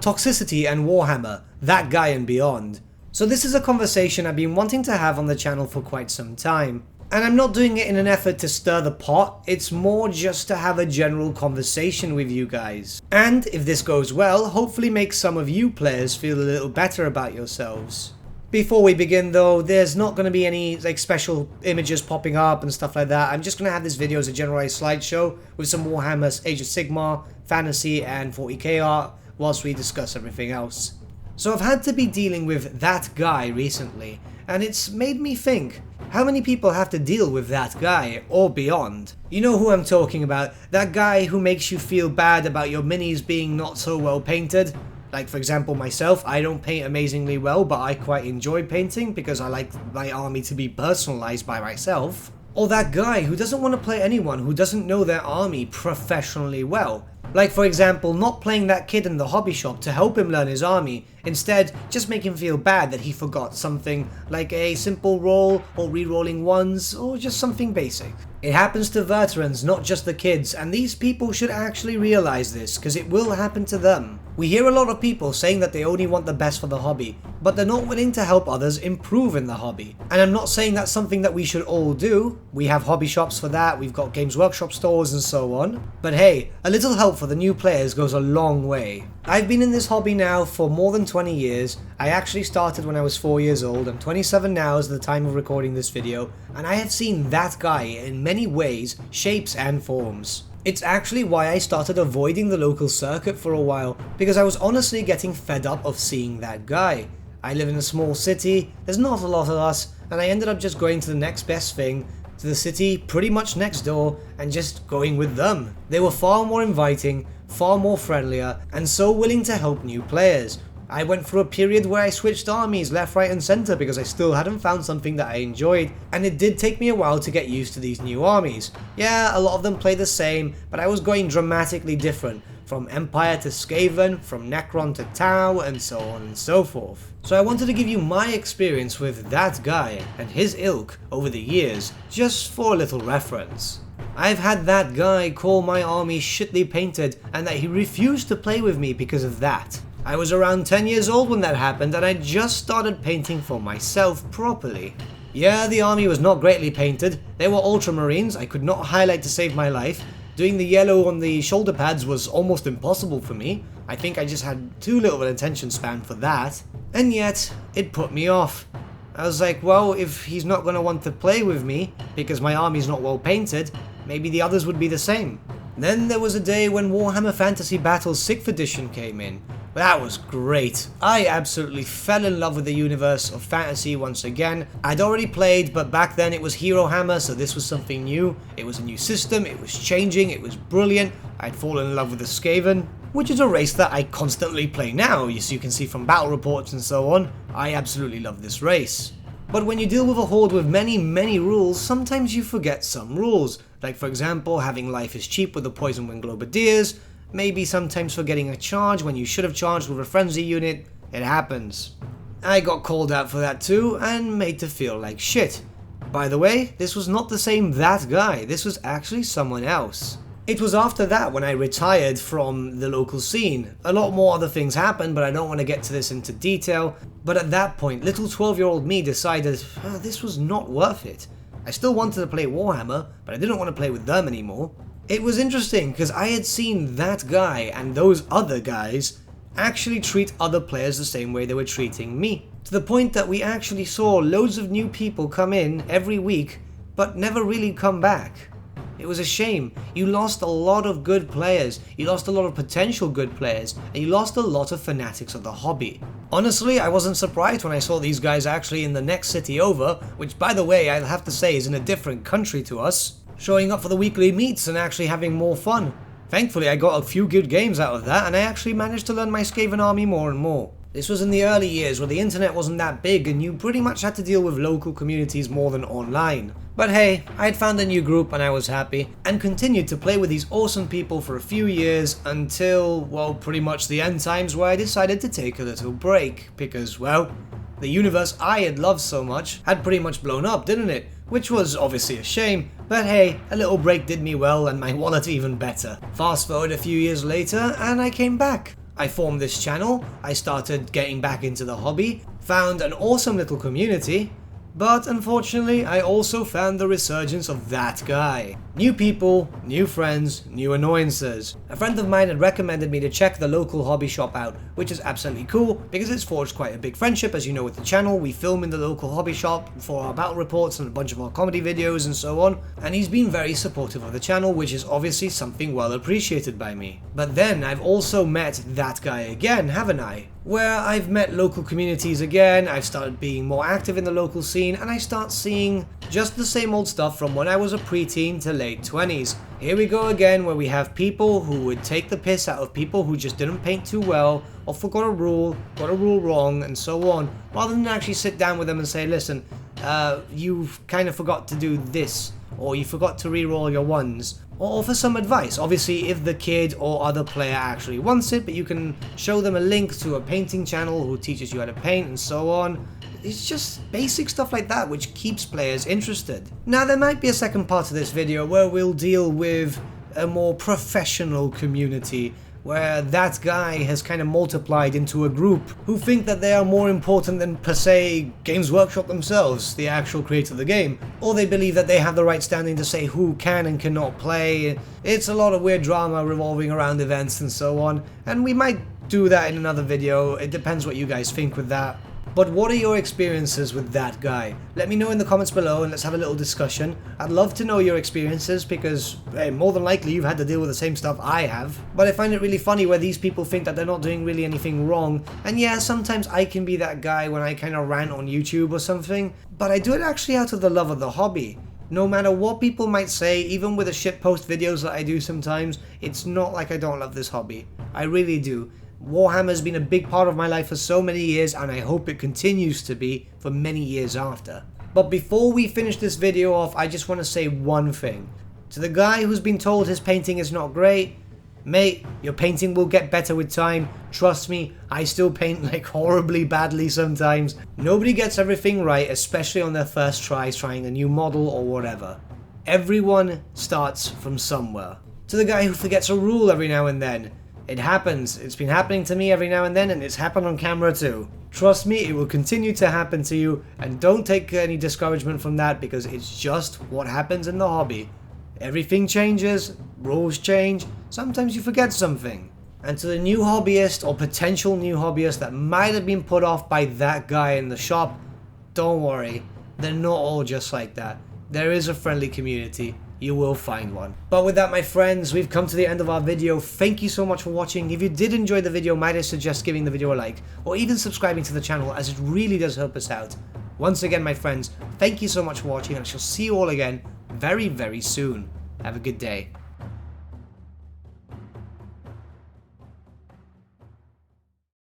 toxicity and Warhammer, that guy and beyond. So this is a conversation I've been wanting to have on the channel for quite some time. And I'm not doing it in an effort to stir the pot, it's more just to have a general conversation with you guys. And if this goes well, hopefully make some of you players feel a little better about yourselves. Before we begin though, there's not going to be any special images popping up and stuff like that. I'm just going to have this video as a generalized slideshow with some Warhammer Age of Sigmar, Fantasy and 40k art whilst we discuss everything else. So I've had to be dealing with that guy recently, and it's made me think, how many people have to deal with that guy, or beyond? You know who I'm talking about, that guy who makes you feel bad about your minis being not so well painted. Like for example myself, I don't paint amazingly well, but I quite enjoy painting because I like my army to be personalized by myself. Or that guy who doesn't want to play anyone who doesn't know their army professionally well. Like for example, not playing that kid in the hobby shop to help him learn his army, instead just make him feel bad that he forgot something like a simple roll or re-rolling ones or just something basic. It happens to veterans, not just the kids, and these people should actually realize this because it will happen to them. We hear a lot of people saying that they only want the best for the hobby, but they're not willing to help others improve in the hobby. And I'm not saying that's something that we should all do. We have hobby shops for that, we've got Games Workshop stores and so on. But hey, a little help for the new players goes a long way. I've been in this hobby now for more than 20 years. I actually started when I was 4 years old. I'm 27 now as the time of recording this video, and I have seen that guy in many ways, shapes and forms. It's actually why I started avoiding the local circuit for a while, because I was honestly getting fed up of seeing that guy. I live in a small city, there's not a lot of us, and I ended up just going to the next best thing, to the city pretty much next door, and just going with them. They were far more inviting, far more friendlier, and so willing to help new players. I went through a period where I switched armies left, right and center because I still hadn't found something that I enjoyed, and it did take me a while to get used to these new armies. Yeah, a lot of them play the same, but I was going dramatically different, from Empire to Skaven, from Necron to Tau, and so on and so forth. So I wanted to give you my experience with that guy and his ilk over the years, just for a little reference. I've had that guy call my army shittily painted and that he refused to play with me because of that. I was around 10 years old when that happened and I just started painting for myself properly. Yeah, the army was not greatly painted, they were ultramarines, I could not highlight to save my life. Doing the yellow on the shoulder pads was almost impossible for me. I think I just had too little of an attention span for that. And yet, it put me off. I was like, well, if he's not going to want to play with me because my army's not well painted, maybe the others would be the same. Then there was a day when Warhammer Fantasy Battles 6th edition came in. That was great. I absolutely fell in love with the universe of fantasy once again. I'd already played, but back then it was Hero Hammer, so this was something new. It was a new system, it was changing, it was brilliant. I'd fallen in love with the Skaven, which is a race that I constantly play now, as you can see from battle reports and so on. I absolutely love this race. But when you deal with a horde with many rules, sometimes you forget some rules. Like for example, having life is cheap with the Poison Wing Globadiers, maybe sometimes forgetting a charge when you should have charged with a frenzy unit. It happens. I got called out for that too, and made to feel like shit. By the way, this was not the same that guy, this was actually someone else. It was after that when I retired from the local scene. A lot more other things happened, but I don't want to get to this into detail. But at that point, little 12-year-old me decided, this was not worth it. I still wanted to play Warhammer, but I didn't want to play with them anymore. It was interesting because I had seen that guy and those other guys actually treat other players the same way they were treating me. To the point that we actually saw loads of new people come in every week, but never really come back. It was a shame. You lost a lot of good players, you lost a lot of potential good players, and you lost a lot of fanatics of the hobby. Honestly, I wasn't surprised when I saw these guys actually in the next city over, which by the way I'll have to say is in a different country to us, showing up for the weekly meets and actually having more fun. Thankfully I got a few good games out of that and I actually managed to learn my Skaven army more and more. This was in the early years where the internet wasn't that big and you pretty much had to deal with local communities more than online. But hey, I had found a new group and I was happy, and continued to play with these awesome people for a few years until, well, pretty much the end times where I decided to take a little break, because, well, the universe I had loved so much had pretty much blown up, didn't it? Which was obviously a shame, but hey, a little break did me well and my wallet even better. Fast forward a few years later and I came back. I formed this channel, I started getting back into the hobby, found an awesome little community, but unfortunately I also found the resurgence of that guy. New people, new friends, new annoyances. A friend of mine had recommended me to check the local hobby shop out, which is absolutely cool because it's forged quite a big friendship. As you know, with the channel, we film in the local hobby shop for our battle reports and a bunch of our comedy videos and so on, and he's been very supportive of the channel, which is obviously something well appreciated by me. But then I've also met that guy again, haven't I? Where I've met local communities again, I've started being more active in the local scene, and I start seeing just the same old stuff from when I was a preteen to late 20s. Here we go again, where we have people who would take the piss out of people who just didn't paint too well, or forgot a rule, got a rule wrong, and so on, rather than actually sit down with them and say, listen, you kind of forgot to do this, or you forgot to re-roll your ones, or offer some advice. Obviously, if the kid or other player actually wants it, but you can show them a link to a painting channel who teaches you how to paint and so on. It's just basic stuff like that which keeps players interested. Now, there might be a second part of this video where we'll deal with a more professional community, where that guy has kind of multiplied into a group who think that they are more important than, per se, Games Workshop themselves, the actual creator of the game. Or they believe that they have the right standing to say who can and cannot play. It's a lot of weird drama revolving around events and so on, and we might do that in another video. It depends what you guys think with that. But what are your experiences with that guy? Let me know in the comments below and let's have a little discussion. I'd love to know your experiences because, hey, more than likely you've had to deal with the same stuff I have. But I find it really funny where these people think that they're not doing really anything wrong. And yeah, sometimes I can be that guy when I kind of rant on YouTube or something. But I do it actually out of the love of the hobby. No matter what people might say, even with the shitpost videos that I do sometimes, it's not like I don't love this hobby. I really do. Warhammer has been a big part of my life for so many years, and I hope it continues to be for many years after. But before we finish this video off, I just want to say one thing. To the guy who's been told his painting is not great, mate, your painting will get better with time. Trust me, I still paint like horribly badly sometimes. Nobody gets everything right, especially on their first tries trying a new model or whatever. Everyone starts from somewhere. To the guy who forgets a rule every now and then, it happens. It's been happening to me every now and then, and it's happened on camera too. Trust me, it will continue to happen to you, and don't take any discouragement from that because it's just what happens in the hobby. Everything changes, rules change, sometimes you forget something. And to the new hobbyist or potential new hobbyist that might have been put off by that guy in the shop, don't worry, they're not all just like that. There is a friendly community. You will find one. But with that, my friends, we've come to the end of our video. Thank you so much for watching. If you did enjoy the video, might I suggest giving the video a like, or even subscribing to the channel, as it really does help us out. Once again, my friends, thank you so much for watching, and I shall see you all again very, very soon. Have a good day.